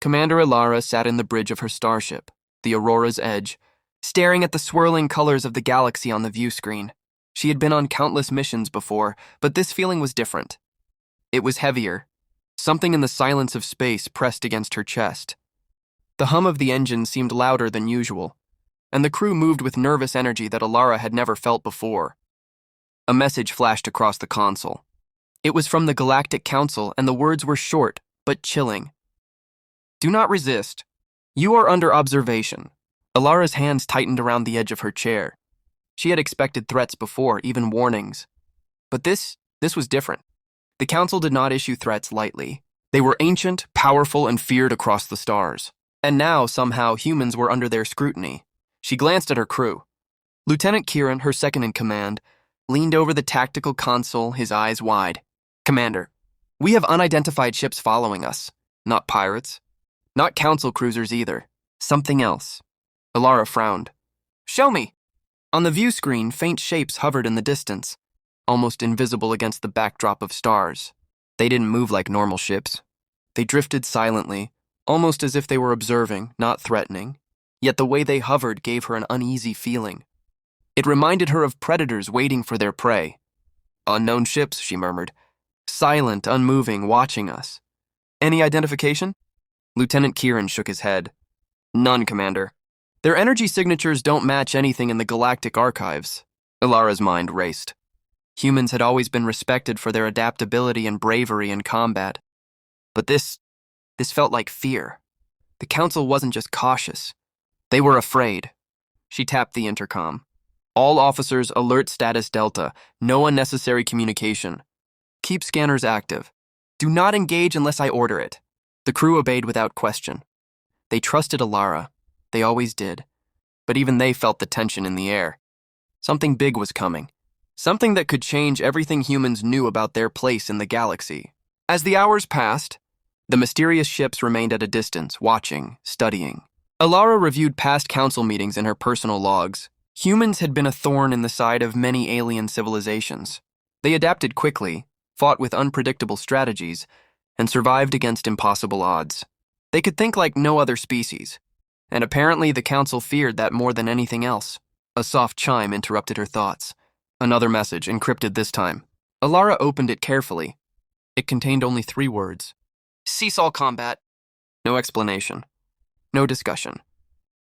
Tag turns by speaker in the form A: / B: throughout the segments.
A: Commander Alara sat in the bridge of her starship, the Aurora's Edge, staring at the swirling colors of the galaxy on the view screen. She had been on countless missions before, but this feeling was different. It was heavier. Something in the silence of space pressed against her chest. The hum of the engine seemed louder than usual, and the crew moved with nervous energy that Alara had never felt before. A message flashed across the console. It was from the Galactic Council, and the words were short, but chilling. Do not resist. You are under observation. Alara's hands tightened around the edge of her chair. She had expected threats before, even warnings. But this was different. The Council did not issue threats lightly. They were ancient, powerful, and feared across the stars. And now, somehow, humans were under their scrutiny. She glanced at her crew. Lieutenant Kieran, her second-in-command, leaned over the tactical console, his eyes wide. Commander, we have unidentified ships following us. Not pirates. Not Council cruisers either. Something else. Alara frowned. Show me. On the view screen, faint shapes hovered in the distance, almost invisible against the backdrop of stars. They didn't move like normal ships. They drifted silently, almost as if they were observing, not threatening. Yet the way they hovered gave her an uneasy feeling. It reminded her of predators waiting for their prey. Unknown ships, she murmured. Silent, unmoving, watching us. Any identification? Lieutenant Kieran shook his head. None, Commander. Their energy signatures don't match anything in the galactic archives. Alara's mind raced. Humans had always been respected for their adaptability and bravery in combat. But this felt like fear. The Council wasn't just cautious. They were afraid. She tapped the intercom. All officers, alert status Delta. No unnecessary communication. Keep scanners active. Do not engage unless I order it. The crew obeyed without question. They trusted Alara. They always did. But even they felt the tension in the air. Something big was coming. Something that could change everything humans knew about their place in the galaxy. As the hours passed, the mysterious ships remained at a distance, watching, studying. Alara reviewed past council meetings in her personal logs. Humans had been a thorn in the side of many alien civilizations. They adapted quickly, fought with unpredictable strategies, and survived against impossible odds. They could think like no other species, and apparently the Council feared that more than anything else. A soft chime interrupted her thoughts. Another message, encrypted this time. Alara opened it carefully. It contained only 3 words. Cease all combat. No explanation. No discussion.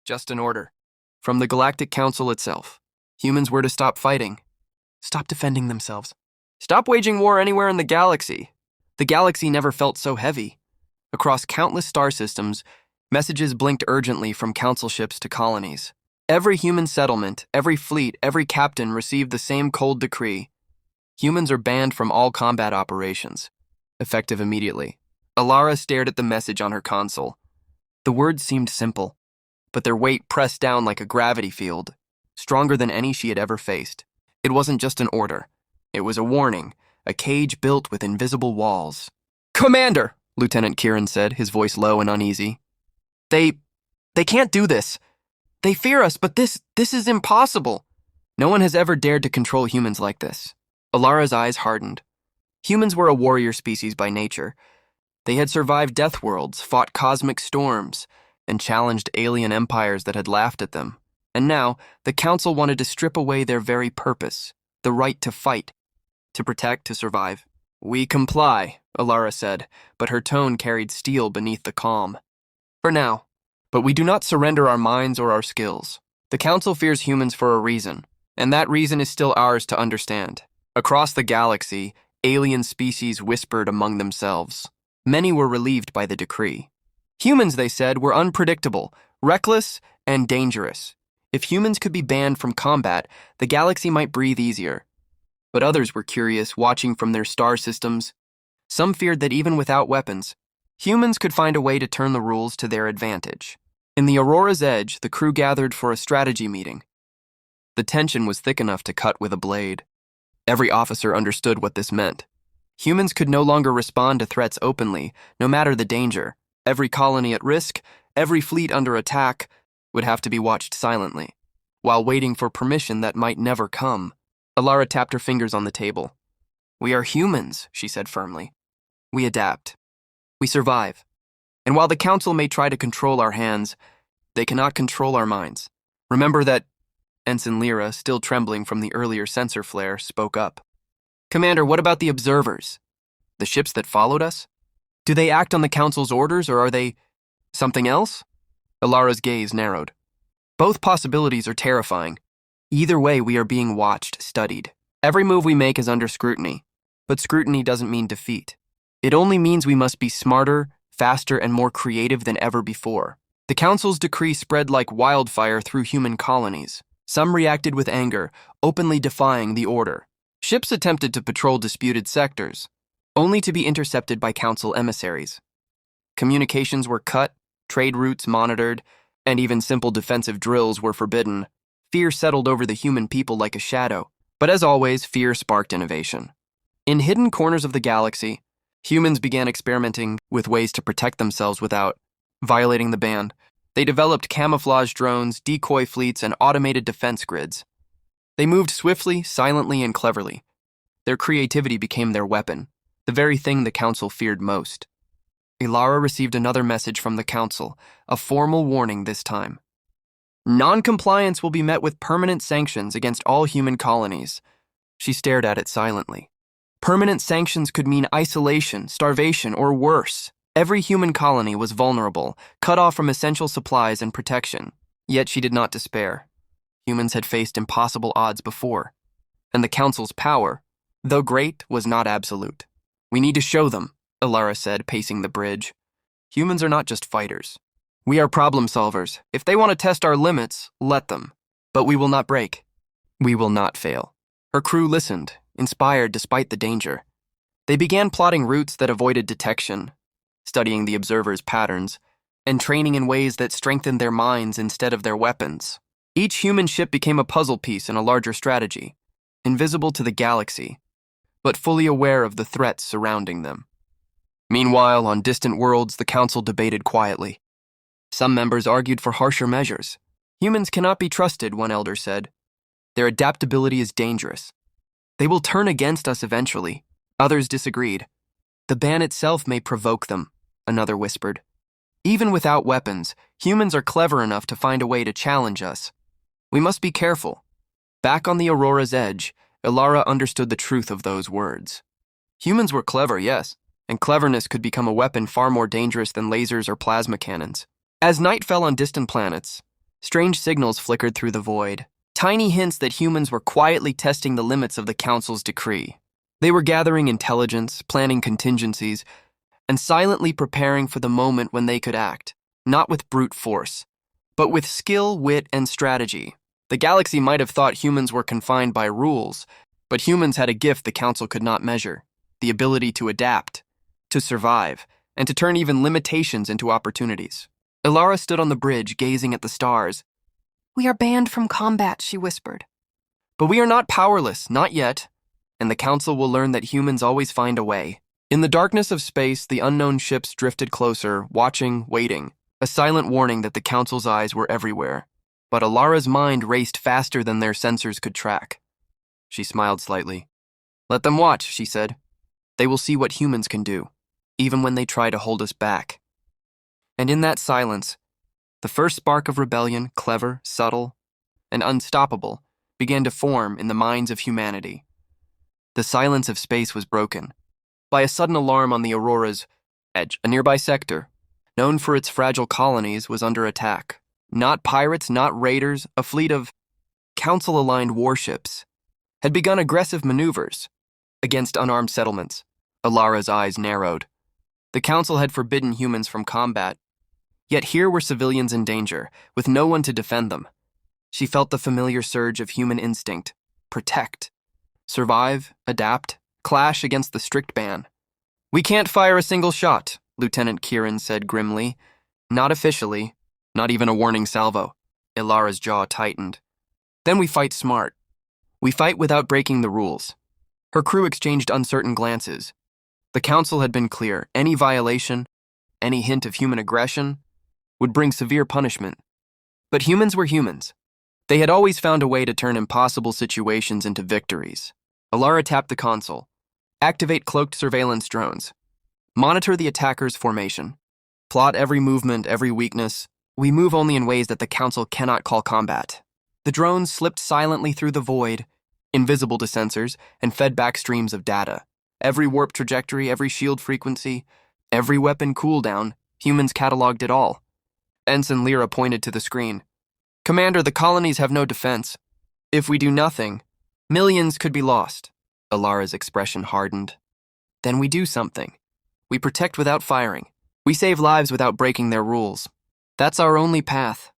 A: Just an order. From the Galactic Council itself. Humans were to stop fighting. Stop defending themselves. Stop waging war anywhere in the galaxy. The galaxy never felt so heavy. Across countless star systems, messages blinked urgently from council ships to colonies. Every human settlement, every fleet, every captain received the same cold decree. Humans are banned from all combat operations. Effective immediately. Alara stared at the message on her console. The words seemed simple, but their weight pressed down like a gravity field, stronger than any she had ever faced. It wasn't just an order. It was a warning, a cage built with invisible walls. Commander, Lieutenant Kieran said, his voice low and uneasy. They can't do this. They fear us, but this is impossible. No one has ever dared to control humans like this. Alara's eyes hardened. Humans were a warrior species by nature. They had survived Deathworlds, fought cosmic storms, and challenged alien empires that had laughed at them. And now, the Council wanted to strip away their very purpose, the right to fight, to protect, to survive. We comply, Alara said, but her tone carried steel beneath the calm. For now. But we do not surrender our minds or our skills. The Council fears humans for a reason, and that reason is still ours to understand. Across the galaxy, alien species whispered among themselves. Many were relieved by the decree. Humans, they said, were unpredictable, reckless, and dangerous. If humans could be banned from combat, the galaxy might breathe easier. But others were curious, watching from their star systems. Some feared that even without weapons, humans could find a way to turn the rules to their advantage. In the Aurora's Edge, the crew gathered for a strategy meeting. The tension was thick enough to cut with a blade. Every officer understood what this meant. Humans could no longer respond to threats openly, no matter the danger. Every colony at risk, every fleet under attack, would have to be watched silently, while waiting for permission that might never come. Alara tapped her fingers on the table. We are humans, she said firmly. We adapt. We survive. And while the Council may try to control our hands, they cannot control our minds. Remember that Ensign Lyra, still trembling from the earlier sensor flare, spoke up. Commander, what about the observers? The ships that followed us? Do they act on the Council's orders, or are they something else? Ilara's gaze narrowed. Both possibilities are terrifying. Either way, we are being watched, studied. Every move we make is under scrutiny. But scrutiny doesn't mean defeat. It only means we must be smarter, faster, and more creative than ever before. The Council's decree spread like wildfire through human colonies. Some reacted with anger, openly defying the order. Ships attempted to patrol disputed sectors, only to be intercepted by Council emissaries. Communications were cut, trade routes monitored, and even simple defensive drills were forbidden. Fear settled over the human people like a shadow. But as always, fear sparked innovation. In hidden corners of the galaxy, humans began experimenting with ways to protect themselves without violating the ban. They developed camouflage drones, decoy fleets, and automated defense grids. They moved swiftly, silently, and cleverly. Their creativity became their weapon, the very thing the Council feared most. Ilara received another message from the Council, a formal warning this time. Non-compliance will be met with permanent sanctions against all human colonies. She stared at it silently. Permanent sanctions could mean isolation, starvation, or worse. Every human colony was vulnerable, cut off from essential supplies and protection. Yet she did not despair. Humans had faced impossible odds before. And the Council's power, though great, was not absolute. We need to show them, Ilara said, pacing the bridge. Humans are not just fighters. We are problem solvers. If they want to test our limits, let them. But we will not break. We will not fail. Her crew listened, inspired despite the danger. They began plotting routes that avoided detection, studying the observers' patterns, and training in ways that strengthened their minds instead of their weapons. Each human ship became a puzzle piece in a larger strategy, invisible to the galaxy, but fully aware of the threats surrounding them. Meanwhile, on distant worlds, the Council debated quietly. Some members argued for harsher measures. Humans cannot be trusted, one elder said. Their adaptability is dangerous. They will turn against us eventually. Others disagreed. The ban itself may provoke them, another whispered. Even without weapons, humans are clever enough to find a way to challenge us. We must be careful. Back on the Aurora's edge, Ilara understood the truth of those words. Humans were clever, yes, and cleverness could become a weapon far more dangerous than lasers or plasma cannons. As night fell on distant planets, strange signals flickered through the void, tiny hints that humans were quietly testing the limits of the Council's decree. They were gathering intelligence, planning contingencies, and silently preparing for the moment when they could act, not with brute force, but with skill, wit, and strategy. The galaxy might have thought humans were confined by rules, but humans had a gift the Council could not measure, the ability to adapt, to survive, and to turn even limitations into opportunities. Ilara stood on the bridge, gazing at the stars.
B: We are banned from combat, she whispered.
A: But we are not powerless, not yet. And the Council will learn that humans always find a way. In the darkness of space, the unknown ships drifted closer, watching, waiting, a silent warning that the Council's eyes were everywhere. But Ilara's mind raced faster than their sensors could track. She smiled slightly. Let them watch, she said. They will see what humans can do, even when they try to hold us back. And in that silence, the first spark of rebellion, clever, subtle, and unstoppable, began to form in the minds of humanity. The silence of space was broken by a sudden alarm on the Aurora's edge. A nearby sector, known for its fragile colonies, was under attack. Not pirates, not raiders, a fleet of Council-aligned warships had begun aggressive maneuvers against unarmed settlements. Ilara's eyes narrowed. The Council had forbidden humans from combat, yet here were civilians in danger, with no one to defend them. She felt the familiar surge of human instinct: protect, survive, adapt, clash against the strict ban. We can't fire a single shot, Lieutenant Kieran said grimly. Not officially, not even a warning salvo. Ilara's jaw tightened. Then we fight smart. We fight without breaking the rules. Her crew exchanged uncertain glances. The Council had been clear. Any violation, any hint of human aggression, would bring severe punishment. But humans were humans. They had always found a way to turn impossible situations into victories. Ilara tapped the console. Activate cloaked surveillance drones. Monitor the attacker's formation. Plot every movement, every weakness. We move only in ways that the Council cannot call combat. The drones slipped silently through the void, invisible to sensors, and fed back streams of data. Every warp trajectory, every shield frequency, every weapon cooldown, humans cataloged it all. Ensign Lyra pointed to the screen. Commander, the colonies have no defense. If we do nothing, millions could be lost. Alara's expression hardened. Then we do something. We protect without firing. We save lives without breaking their rules. That's our only path.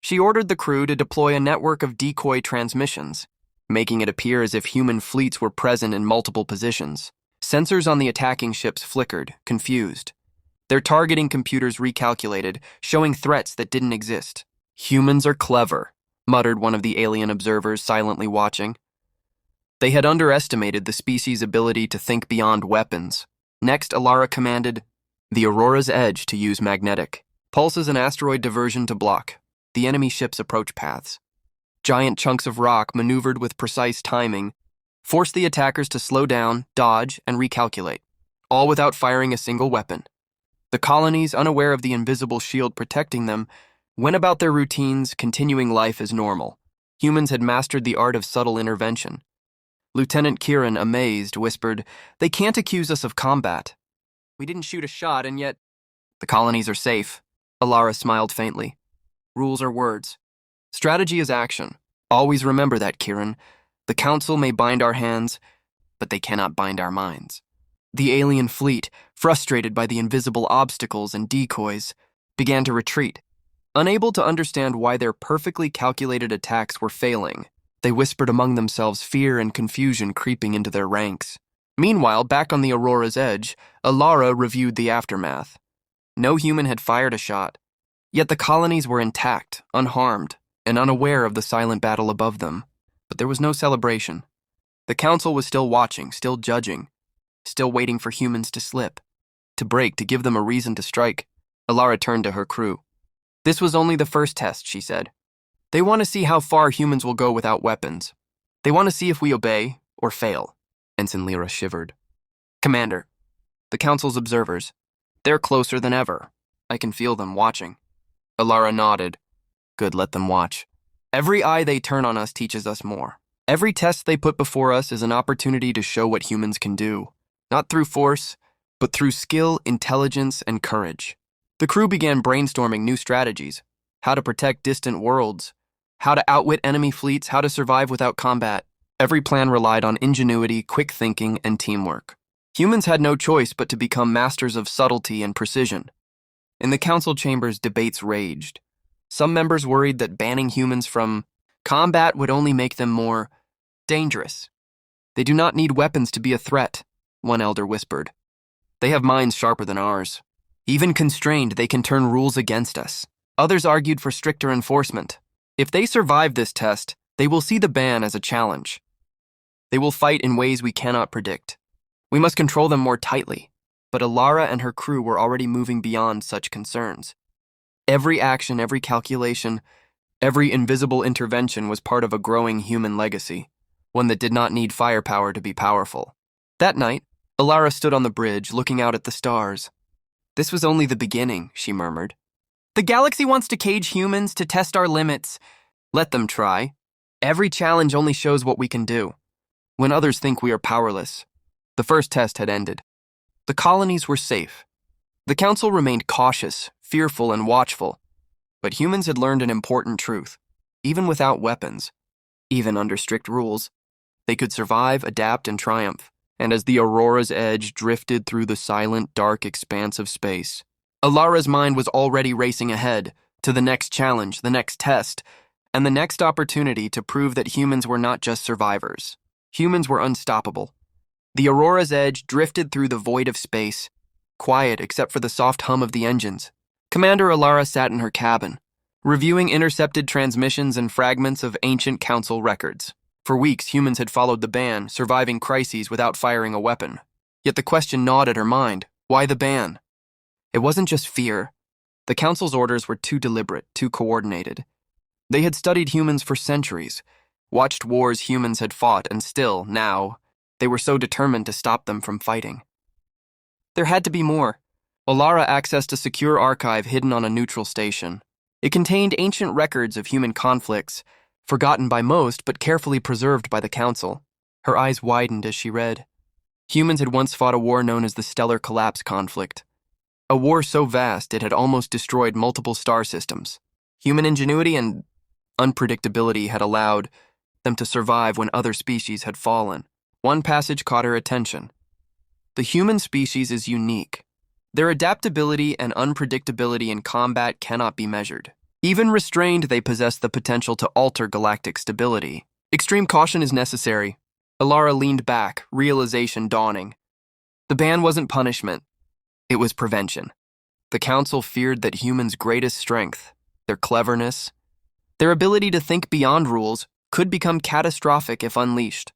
A: She ordered the crew to deploy a network of decoy transmissions, making it appear as if human fleets were present in multiple positions. Sensors on the attacking ships flickered, confused. Their targeting computers recalculated, showing threats that didn't exist. Humans are clever, muttered one of the alien observers silently watching. They had underestimated the species' ability to think beyond weapons. Next, Alara commanded the Aurora's Edge to use magnetic. Pulses an asteroid diversion to block the enemy ship's approach paths. Giant chunks of rock, maneuvered with precise timing, forced the attackers to slow down, dodge, and recalculate, all without firing a single weapon. The colonies, unaware of the invisible shield protecting them, went about their routines, continuing life as normal. Humans had mastered the art of subtle intervention. Lieutenant Kieran, amazed, whispered, "They can't accuse us of combat. We didn't shoot a shot, and yet..." "The colonies are safe." Alara smiled faintly. "Rules are words. Strategy is action. Always remember that, Kieran. The Council may bind our hands, but they cannot bind our minds." The alien fleet, frustrated by the invisible obstacles and decoys, began to retreat. Unable to understand why their perfectly calculated attacks were failing, they whispered among themselves, fear and confusion creeping into their ranks. Meanwhile, back on the Aurora's Edge, Alara reviewed the aftermath. No human had fired a shot, yet the colonies were intact, unharmed, and unaware of the silent battle above them. But there was no celebration. The Council was still watching, still judging, still waiting for humans to slip, to break, to give them a reason to strike. Alara turned to her crew. "This was only the first test," she said. "They want to see how far humans will go without weapons. They want to see if we obey or fail." Ensign Lyra shivered. "Commander, the Council's observers, they're closer than ever. I can feel them watching." Alara nodded. "Good, let them watch. Every eye they turn on us teaches us more. Every test they put before us is an opportunity to show what humans can do, not through force, but through skill, intelligence, and courage." The crew began brainstorming new strategies: how to protect distant worlds, how to outwit enemy fleets, how to survive without combat. Every plan relied on ingenuity, quick thinking, and teamwork. Humans had no choice but to become masters of subtlety and precision. In the Council chambers, debates raged. Some members worried that banning humans from combat would only make them more dangerous. "They do not need weapons to be a threat," one elder whispered. "They have minds sharper than ours. Even constrained, they can turn rules against us." Others argued for stricter enforcement. If they survive this test, they will see the ban as a challenge. They will fight in ways we cannot predict. We must control them more tightly. But Alara and her crew were already moving beyond such concerns. Every action, every calculation, every invisible intervention was part of a growing human legacy, one that did not need firepower to be powerful. That night, Alara stood on the bridge, looking out at the stars. "This was only the beginning," she murmured. "The galaxy wants to cage humans, to test our limits. Let them try. Every challenge only shows what we can do. When others think we are powerless." The first test had ended. The colonies were safe. The Council remained cautious, fearful, and watchful. But humans had learned an important truth. Even without weapons, even under strict rules, they could survive, adapt, and triumph. And as the Aurora's Edge drifted through the silent, dark expanse of space, Alara's mind was already racing ahead to the next challenge, the next test, and the next opportunity to prove that humans were not just survivors. Humans were unstoppable. The Aurora's Edge drifted through the void of space, quiet except for the soft hum of the engines. Commander Alara sat in her cabin, reviewing intercepted transmissions and fragments of ancient Council records. For weeks, humans had followed the ban, surviving crises without firing a weapon. Yet the question gnawed at her mind: why the ban? It wasn't just fear. The Council's orders were too deliberate, too coordinated. They had studied humans for centuries, watched wars humans had fought, and still, now, they were so determined to stop them from fighting. There had to be more. Alara accessed a secure archive hidden on a neutral station. It contained ancient records of human conflicts, forgotten by most but carefully preserved by the Council. Her eyes widened as she read. Humans had once fought a war known as the Stellar Collapse Conflict. A war so vast it had almost destroyed multiple star systems. Human ingenuity and unpredictability had allowed them to survive when other species had fallen. One passage caught her attention. The human species is unique. Their adaptability and unpredictability in combat cannot be measured. Even restrained, they possess the potential to alter galactic stability. Extreme caution is necessary. Alara leaned back, realization dawning. The ban wasn't punishment. It was prevention. The Council feared that humans' greatest strength, their cleverness, their ability to think beyond rules, could become catastrophic if unleashed.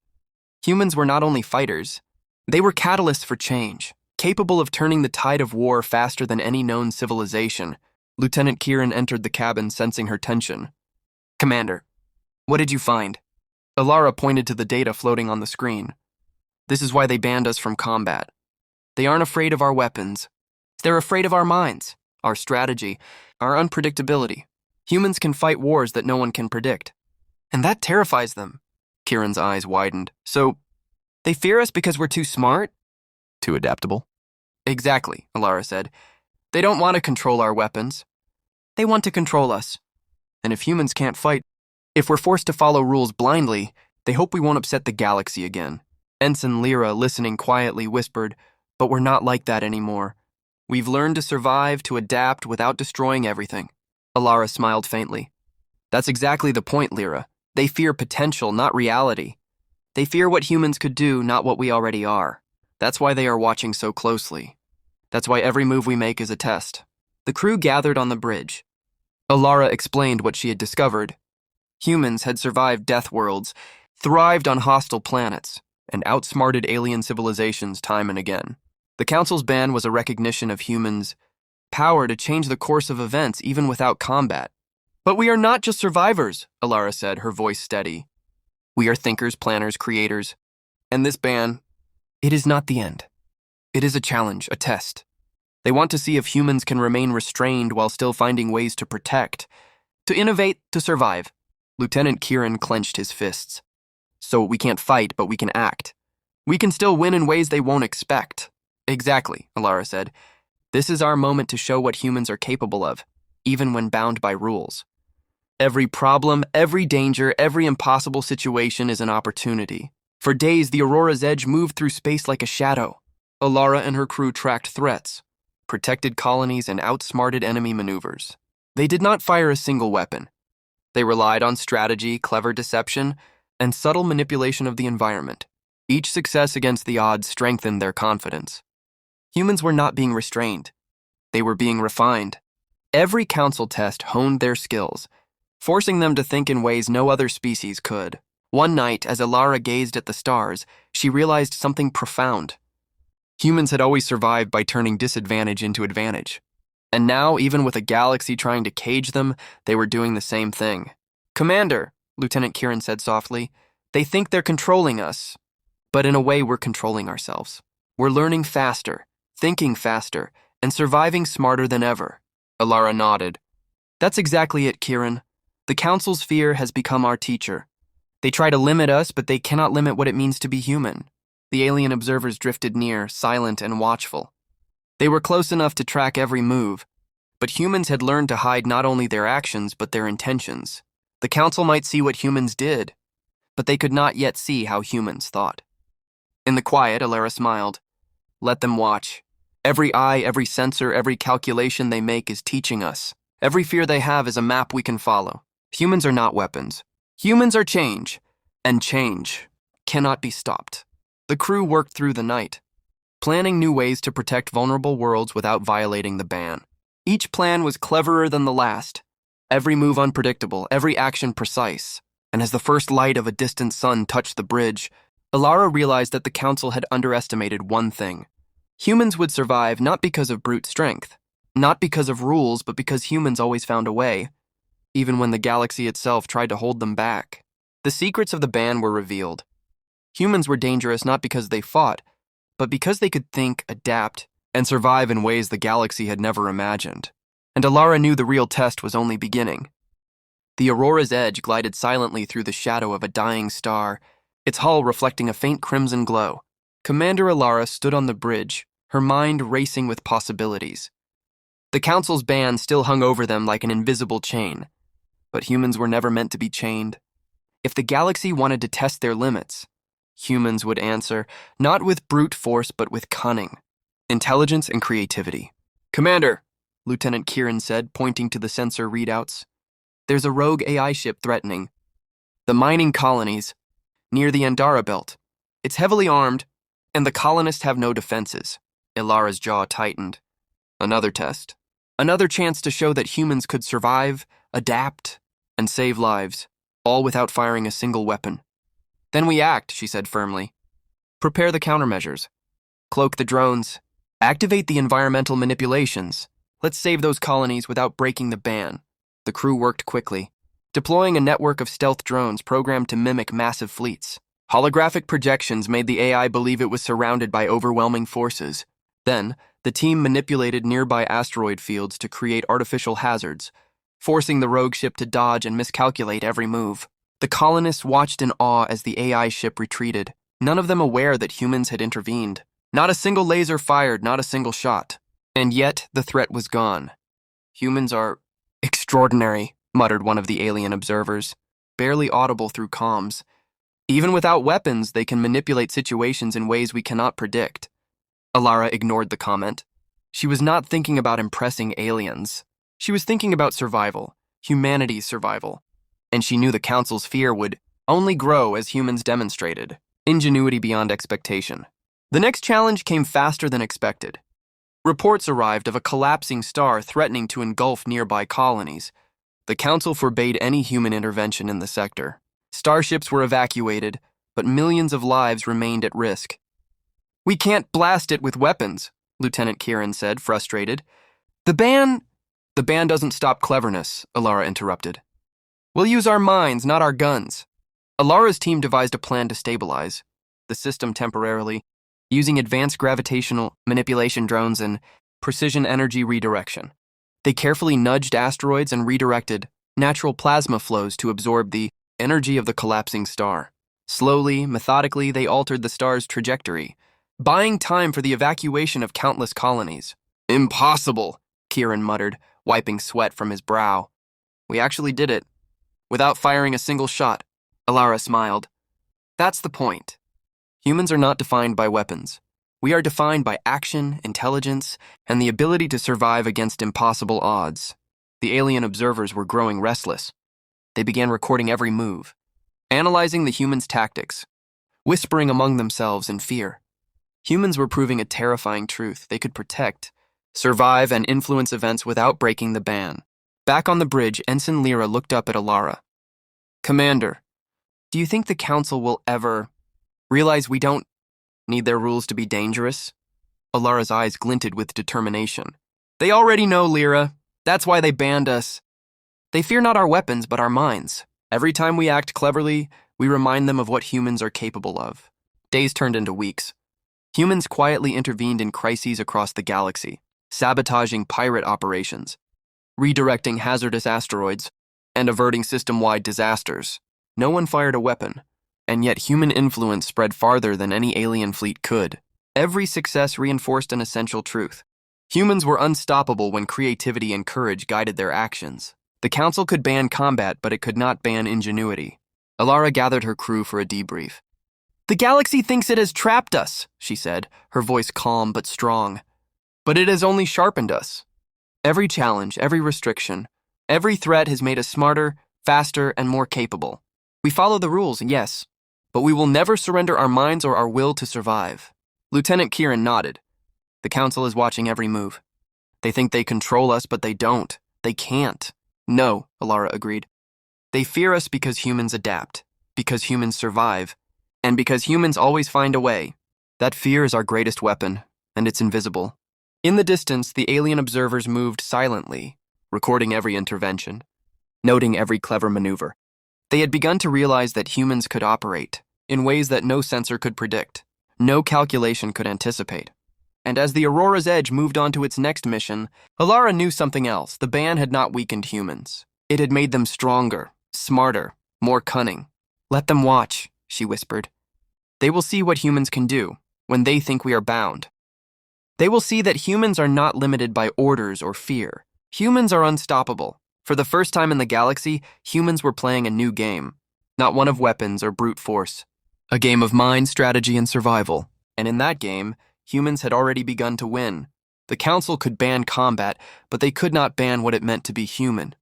A: Humans were not only fighters, they were catalysts for change, capable of turning the tide of war faster than any known civilization. Lieutenant Kieran entered the cabin, sensing her tension. "Commander, what did you find?" Alara pointed to the data floating on the screen. "This is why they banned us from combat. They aren't afraid of our weapons. They're afraid of our minds, our strategy, our unpredictability. Humans can fight wars that no one can predict. And that terrifies them." Kieran's eyes widened. "So, they fear us because we're too smart? Too adaptable?" "Exactly," Alara said. "They don't want to control our weapons. They want to control us. And if humans can't fight, if we're forced to follow rules blindly, they hope we won't upset the galaxy again." Ensign Lyra, listening quietly, whispered, "But we're not like that anymore. We've learned to survive, to adapt without destroying everything." Alara smiled faintly. "That's exactly the point, Lyra. They fear potential, not reality. They fear what humans could do, not what we already are. That's why they are watching so closely. That's why every move we make is a test." The crew gathered on the bridge. Alara explained what she had discovered. Humans had survived Deathworlds, thrived on hostile planets, and outsmarted alien civilizations time and again. The Council's ban was a recognition of humans' power to change the course of events even without combat. "But we are not just survivors," Alara said, her voice steady. "We are thinkers, planners, creators. And this ban, it is not the end. It is a challenge, a test. They want to see if humans can remain restrained while still finding ways to protect, to innovate, to survive." Lieutenant Kieran clenched his fists. "So we can't fight, but we can act. We can still win in ways they won't expect." "Exactly," Alara said. "This is our moment to show what humans are capable of, even when bound by rules. Every problem, every danger, every impossible situation is an opportunity." For days, the Aurora's Edge moved through space like a shadow. Alara and her crew tracked threats, protected colonies, and outsmarted enemy maneuvers. They did not fire a single weapon. They relied on strategy, clever deception, and subtle manipulation of the environment. Each success against the odds strengthened their confidence. Humans were not being restrained. They were being refined. Every Council test honed their skills, forcing them to think in ways no other species could. One night, as Alara gazed at the stars, she realized something profound. Humans had always survived by turning disadvantage into advantage. And now, even with a galaxy trying to cage them, they were doing the same thing. "Commander," Lieutenant Kieran said softly, "they think they're controlling us. But in a way, we're controlling ourselves. We're learning faster, thinking faster, and surviving smarter than ever." Alara nodded. "That's exactly it, Kieran. The Council's fear has become our teacher. They try to limit us, but they cannot limit what it means to be human." The alien observers drifted near, silent and watchful. They were close enough to track every move, but humans had learned to hide not only their actions, but their intentions. The Council might see what humans did, but they could not yet see how humans thought. In the quiet, Alara smiled. "Let them watch. Every eye, every sensor, every calculation they make is teaching us. Every fear they have is a map we can follow. Humans are not weapons. Humans are change, and change cannot be stopped." The crew worked through the night, planning new ways to protect vulnerable worlds without violating the ban. Each plan was cleverer than the last, every move unpredictable, every action precise. And as the first light of a distant sun touched the bridge, Alara realized that the Council had underestimated one thing. Humans would survive not because of brute strength, not because of rules, but because humans always found a way, even when the galaxy itself tried to hold them back. The secrets of the ban were revealed. Humans were dangerous not because they fought, but because they could think, adapt, and survive in ways the galaxy had never imagined. And Alara knew the real test was only beginning. The Aurora's edge glided silently through the shadow of a dying star, its hull reflecting a faint crimson glow. Commander Alara stood on the bridge, her mind racing with possibilities. The Council's ban still hung over them like an invisible chain, but humans were never meant to be chained. If the galaxy wanted to test their limits, humans would answer, not with brute force but with cunning, intelligence, and creativity. "Commander," Lieutenant Kieran said, pointing to the sensor readouts, "there's a rogue AI ship threatening the mining colonies near the Andara Belt. It's heavily armed, and the colonists have no defenses." Ilara's jaw tightened. Another test. Another chance to show that humans could survive, adapt, and save lives, all without firing a single weapon. "Then we act," she said firmly. "Prepare the countermeasures. Cloak the drones. Activate the environmental manipulations. Let's save those colonies without breaking the ban." The crew worked quickly, deploying a network of stealth drones programmed to mimic massive fleets. Holographic projections made the AI believe it was surrounded by overwhelming forces. Then, the team manipulated nearby asteroid fields to create artificial hazards, forcing the rogue ship to dodge and miscalculate every move. The colonists watched in awe as the AI ship retreated, none of them aware that humans had intervened. Not a single laser fired, not a single shot. And yet, the threat was gone. "Humans are extraordinary," muttered one of the alien observers, barely audible through comms. "Even without weapons, they can manipulate situations in ways we cannot predict." Alara ignored the comment. She was not thinking about impressing aliens. She was thinking about survival, humanity's survival. And she knew the Council's fear would only grow as humans demonstrated ingenuity beyond expectation. The next challenge came faster than expected. Reports arrived of a collapsing star threatening to engulf nearby colonies. The Council forbade any human intervention in the sector. Starships were evacuated, but millions of lives remained at risk. "We can't blast it with weapons," Lieutenant Kieran said, frustrated. The ban doesn't stop cleverness," Alara interrupted. "We'll use our minds, not our guns." Alara's team devised a plan to stabilize the system temporarily, using advanced gravitational manipulation drones and precision energy redirection. They carefully nudged asteroids and redirected natural plasma flows to absorb the energy of the collapsing star. Slowly, methodically, they altered the star's trajectory, buying time for the evacuation of countless colonies. "Impossible," Kieran muttered, wiping sweat from his brow. "We actually did it, without firing a single shot." Alara smiled. "That's the point. Humans are not defined by weapons. We are defined by action, intelligence, and the ability to survive against impossible odds." The alien observers were growing restless. They began recording every move, analyzing the humans' tactics, whispering among themselves in fear. Humans were proving a terrifying truth. They could protect, survive, and influence events without breaking the ban. Back on the bridge, Ensign Lyra looked up at Alara. "Commander, do you think the Council will ever realize we don't need their rules to be dangerous?" Alara's eyes glinted with determination. "They already know, Lyra. That's why they banned us. They fear not our weapons, but our minds. Every time we act cleverly, we remind them of what humans are capable of." Days turned into weeks. Humans quietly intervened in crises across the galaxy, sabotaging pirate operations, redirecting hazardous asteroids, and averting system-wide disasters. No one fired a weapon, and yet human influence spread farther than any alien fleet could. Every success reinforced an essential truth. Humans were unstoppable when creativity and courage guided their actions. The Council could ban combat, but it could not ban ingenuity. Alara gathered her crew for a debrief. "The galaxy thinks it has trapped us," she said, her voice calm but strong. "But it has only sharpened us. Every challenge, every restriction, every threat has made us smarter, faster, and more capable. We follow the rules, yes, but we will never surrender our minds or our will to survive." Lieutenant Kieran nodded. "The Council is watching every move. They think they control us, but they don't. They can't." "No," Alara agreed. "They fear us because humans adapt, because humans survive, and because humans always find a way. That fear is our greatest weapon, and it's invisible." In the distance, the alien observers moved silently, recording every intervention, noting every clever maneuver. They had begun to realize that humans could operate in ways that no sensor could predict, no calculation could anticipate. And as the Aurora's Edge moved on to its next mission, Alara knew something else. The ban had not weakened humans. It had made them stronger, smarter, more cunning. "Let them watch," she whispered. "They will see what humans can do when they think we are bound. They will see that humans are not limited by orders or fear. Humans are unstoppable. For the first time in the galaxy, humans were playing a new game. Not one of weapons or brute force. A game of mind, strategy, and survival. And in that game, humans had already begun to win. The Council could ban combat, but they could not ban what it meant to be human.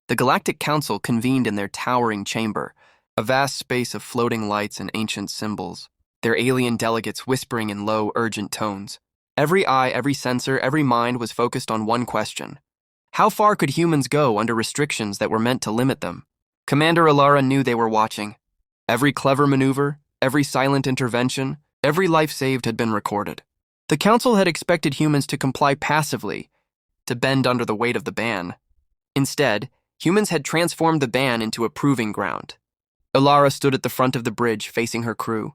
A: The Galactic Council convened in their towering chamber, a vast space of floating lights and ancient symbols, their alien delegates whispering in low, urgent tones. Every eye, every sensor, every mind was focused on one question. How far could humans go under restrictions that were meant to limit them? Commander Alara knew they were watching. Every clever maneuver, every silent intervention, every life saved had been recorded. The Council had expected humans to comply passively, to bend under the weight of the ban. Instead, humans had transformed the ban into a proving ground. Alara stood at the front of the bridge, facing her crew.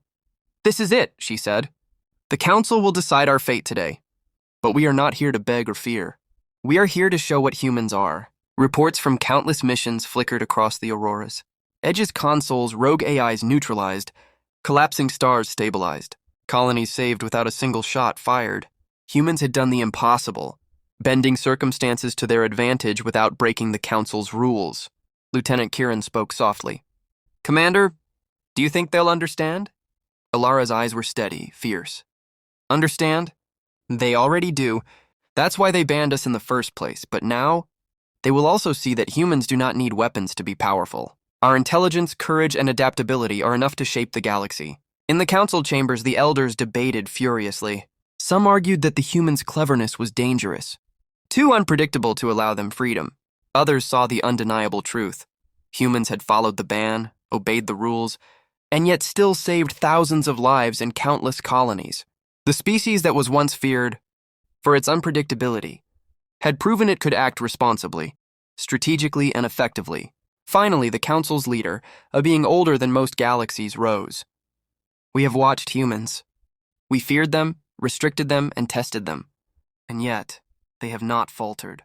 A: "This is it," she said. "The Council will decide our fate today. But we are not here to beg or fear. We are here to show what humans are." Reports from countless missions flickered across the auroras. Edge's consoles, rogue AIs neutralized, collapsing stars stabilized, colonies saved without a single shot fired. Humans had done the impossible, bending circumstances to their advantage without breaking the Council's rules. Lieutenant Kieran spoke softly. "Commander, do you think they'll understand?" Alara's eyes were steady, fierce. "Understand? They already do. That's why they banned us in the first place. But now, they will also see that humans do not need weapons to be powerful. Our intelligence, courage, and adaptability are enough to shape the galaxy." In the council chambers, the elders debated furiously. Some argued that the humans' cleverness was dangerous, too unpredictable to allow them freedom. Others saw the undeniable truth. Humans had followed the ban, obeyed the rules, and yet still saved thousands of lives in countless colonies. The species that was once feared, for its unpredictability, had proven it could act responsibly, strategically, and effectively. Finally, the Council's leader, a being older than most galaxies, rose. "We have watched humans. We feared them, restricted them, and tested them. And yet, they have not faltered.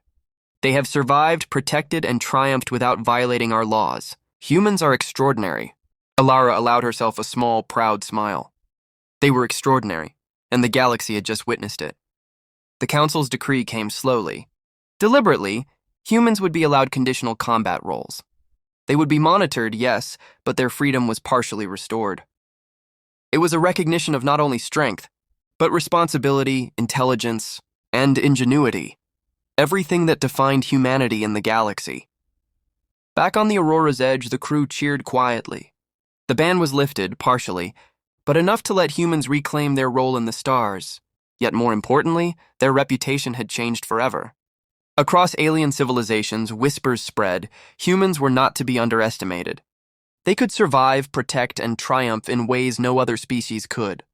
A: They have survived, protected, and triumphed without violating our laws. Humans are extraordinary." Alara allowed herself a small, proud smile. They were extraordinary, and the galaxy had just witnessed it. The Council's decree came slowly. Deliberately, humans would be allowed conditional combat roles. They would be monitored, yes, but their freedom was partially restored. It was a recognition of not only strength, but responsibility, intelligence, and ingenuity. Everything that defined humanity in the galaxy. Back on the Aurora's Edge, the crew cheered quietly. The ban was lifted, partially, but enough to let humans reclaim their role in the stars. Yet more importantly, their reputation had changed forever. Across alien civilizations, whispers spread. Humans were not to be underestimated. They could survive, protect, and triumph in ways no other species could.